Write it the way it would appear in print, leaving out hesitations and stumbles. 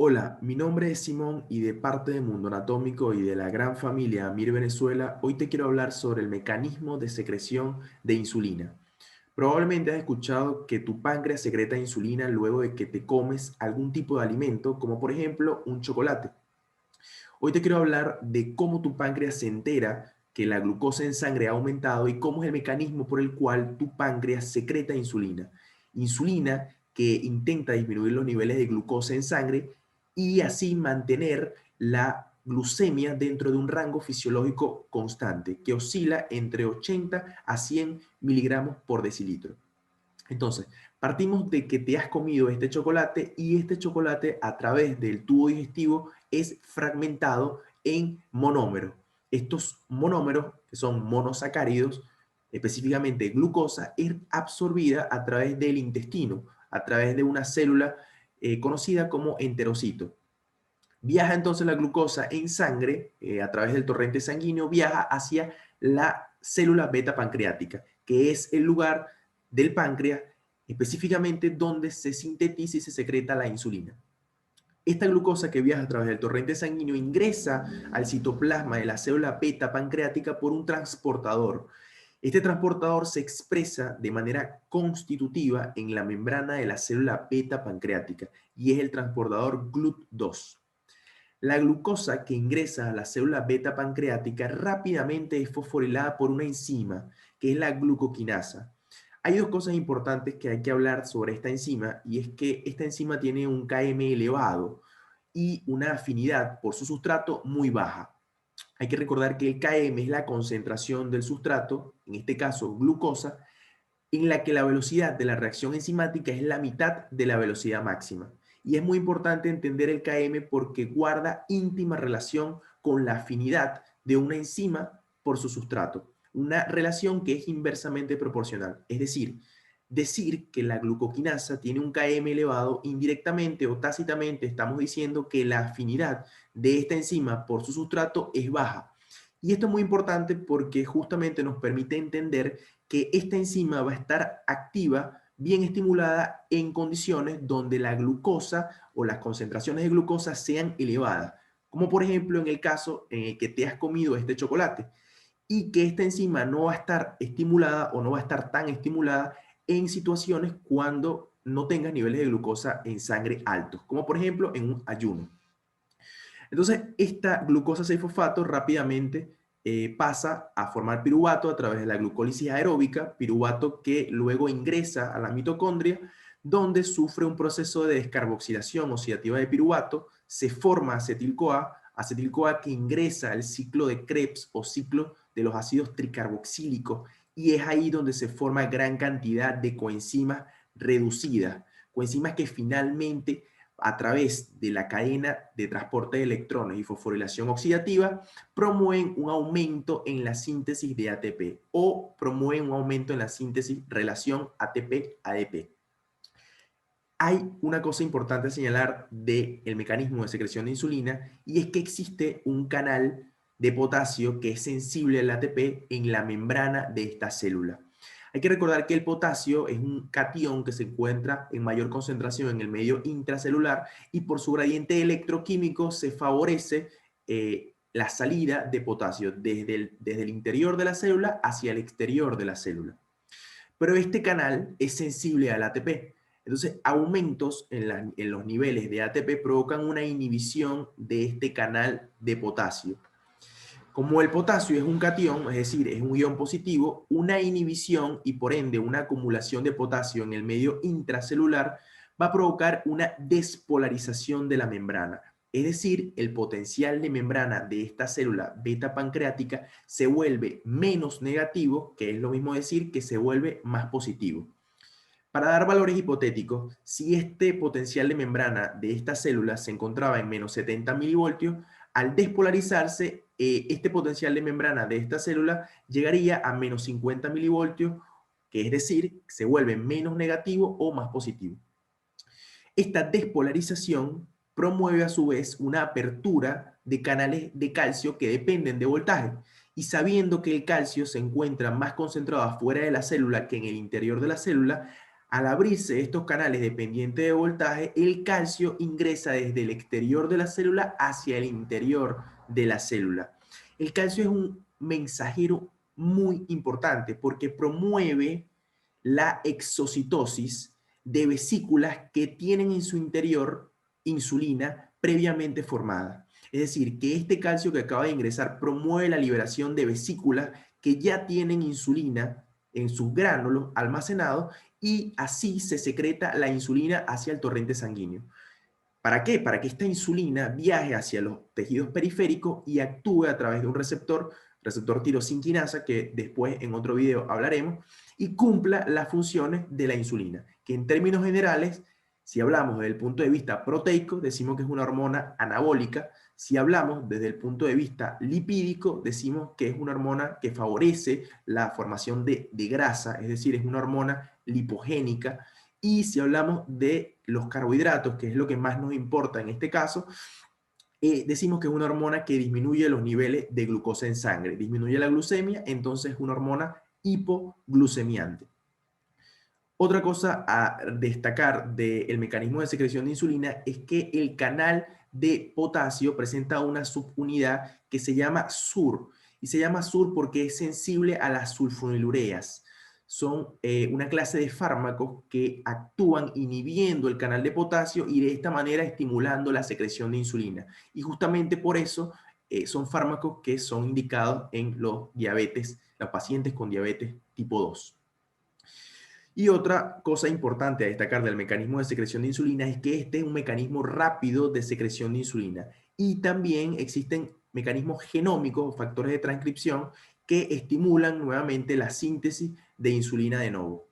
Hola, mi nombre es Simón y de parte de Mundo Anatómico y de la gran familia Amir Venezuela, hoy te quiero hablar sobre el mecanismo de secreción de insulina. Probablemente has escuchado que tu páncreas secreta insulina luego de que te comes algún tipo de alimento, como por ejemplo un chocolate. Hoy te quiero hablar de cómo tu páncreas se entera que la glucosa en sangre ha aumentado y cómo es el mecanismo por el cual tu páncreas secreta insulina. Insulina que intenta disminuir los niveles de glucosa en sangre y así mantener la glucemia dentro de un rango fisiológico constante que oscila entre 80 a 100 miligramos por decilitro. Entonces, partimos de que te has comido este chocolate y este chocolate a través del tubo digestivo es fragmentado en monómeros. Estos monómeros, que son monosacáridos, específicamente glucosa, es absorbida a través del intestino, a través de una célula conocida como enterocito. Viaja entonces la glucosa en sangre, a través del torrente sanguíneo, viaja hacia la célula beta pancreática, que es el lugar del páncreas específicamente donde se sintetiza y se secreta la insulina. Esta glucosa que viaja a través del torrente sanguíneo ingresa al citoplasma de la célula beta pancreática por un transportador. Este transportador se expresa de manera constitutiva en la membrana de la célula beta pancreática y es el transportador GLUT2. La glucosa que ingresa a la célula beta pancreática rápidamente es fosforilada por una enzima, que es la glucoquinasa. Hay dos cosas importantes que hay que hablar sobre esta enzima, y es que esta enzima tiene un Km elevado y una afinidad por su sustrato muy baja. Hay que recordar que el Km es la concentración del sustrato, en este caso glucosa, en la que la velocidad de la reacción enzimática es la mitad de la velocidad máxima. Y es muy importante entender el Km porque guarda íntima relación con la afinidad de una enzima por su sustrato, una relación que es inversamente proporcional. Es decir que la glucoquinasa tiene un Km elevado, indirectamente o tácitamente estamos diciendo que la afinidad de esta enzima por su sustrato es baja. Y esto es muy importante porque justamente nos permite entender que esta enzima va a estar activa, bien estimulada en condiciones donde la glucosa o las concentraciones de glucosa sean elevadas, como por ejemplo en el caso en el que te has comido este chocolate y que esta enzima no va a estar estimulada o no va a estar tan estimulada en situaciones cuando no tengas niveles de glucosa en sangre altos, como por ejemplo en un ayuno. Entonces, esta glucosa 6-fosfato rápidamente pasa a formar piruvato a través de la glucólisis aeróbica, piruvato que luego ingresa a la mitocondria, donde sufre un proceso de descarboxilación oxidativa de piruvato, se forma acetil-CoA que ingresa al ciclo de Krebs o ciclo de los ácidos tricarboxílicos, y es ahí donde se forma gran cantidad de coenzimas reducidas, coenzimas que finalmente a través de la cadena de transporte de electrones y fosforilación oxidativa, promueven un aumento en la síntesis de ATP o promueven un aumento en la síntesis relación ATP-ADP. Hay una cosa importante a señalar del mecanismo de secreción de insulina y es que existe un canal de potasio que es sensible al ATP en la membrana de esta célula. Hay que recordar que el potasio es un catión que se encuentra en mayor concentración en el medio intracelular y por su gradiente electroquímico se favorece la salida de potasio desde el interior de la célula hacia el exterior de la célula. Pero este canal es sensible al ATP. Entonces, aumentos en los niveles de ATP provocan una inhibición de este canal de potasio. Como el potasio es un catión, es decir, es un ion positivo, una inhibición y por ende una acumulación de potasio en el medio intracelular va a provocar una despolarización de la membrana. Es decir, el potencial de membrana de esta célula beta pancreática se vuelve menos negativo, que es lo mismo decir que se vuelve más positivo. Para dar valores hipotéticos, si este potencial de membrana de esta célula se encontraba en menos 70 milivoltios, al despolarizarse, este potencial de membrana de esta célula llegaría a menos 50 milivoltios, que es decir, se vuelve menos negativo o más positivo. Esta despolarización promueve a su vez una apertura de canales de calcio que dependen de voltaje. Y sabiendo que el calcio se encuentra más concentrado afuera de la célula que en el interior de la célula, Al abrirse estos canales dependientes de voltaje, el calcio ingresa desde el exterior de la célula hacia el interior de la célula. El calcio es un mensajero muy importante porque promueve la exocitosis de vesículas que tienen en su interior insulina previamente formada. Es decir, que este calcio que acaba de ingresar promueve la liberación de vesículas que ya tienen insulina en sus gránulos almacenados y así se secreta la insulina hacia el torrente sanguíneo. ¿Para qué? Para que esta insulina viaje hacia los tejidos periféricos y actúe a través de un receptor tirosinquinasa, que después en otro video hablaremos, y cumpla las funciones de la insulina, que en términos generales, si hablamos desde el punto de vista proteico, decimos que es una hormona anabólica. Si hablamos desde el punto de vista lipídico, decimos que es una hormona que favorece la formación de grasa, es decir, es una hormona lipogénica. Y si hablamos de los carbohidratos, que es lo que más nos importa en este caso, decimos que es una hormona que disminuye los niveles de glucosa en sangre, disminuye la glucemia, entonces es una hormona hipoglucemiante. Otra cosa a destacar del mecanismo de secreción de insulina es que el canal de potasio presenta una subunidad que se llama SUR, y se llama SUR porque es sensible a las sulfonilureas. Son una clase de fármacos que actúan inhibiendo el canal de potasio y de esta manera estimulando la secreción de insulina. Y justamente por eso son fármacos que son indicados en los pacientes con diabetes tipo 2. Y otra cosa importante a destacar del mecanismo de secreción de insulina es que este es un mecanismo rápido de secreción de insulina. Y también existen mecanismos genómicos o factores de transcripción que estimulan nuevamente la síntesis de insulina de nuevo.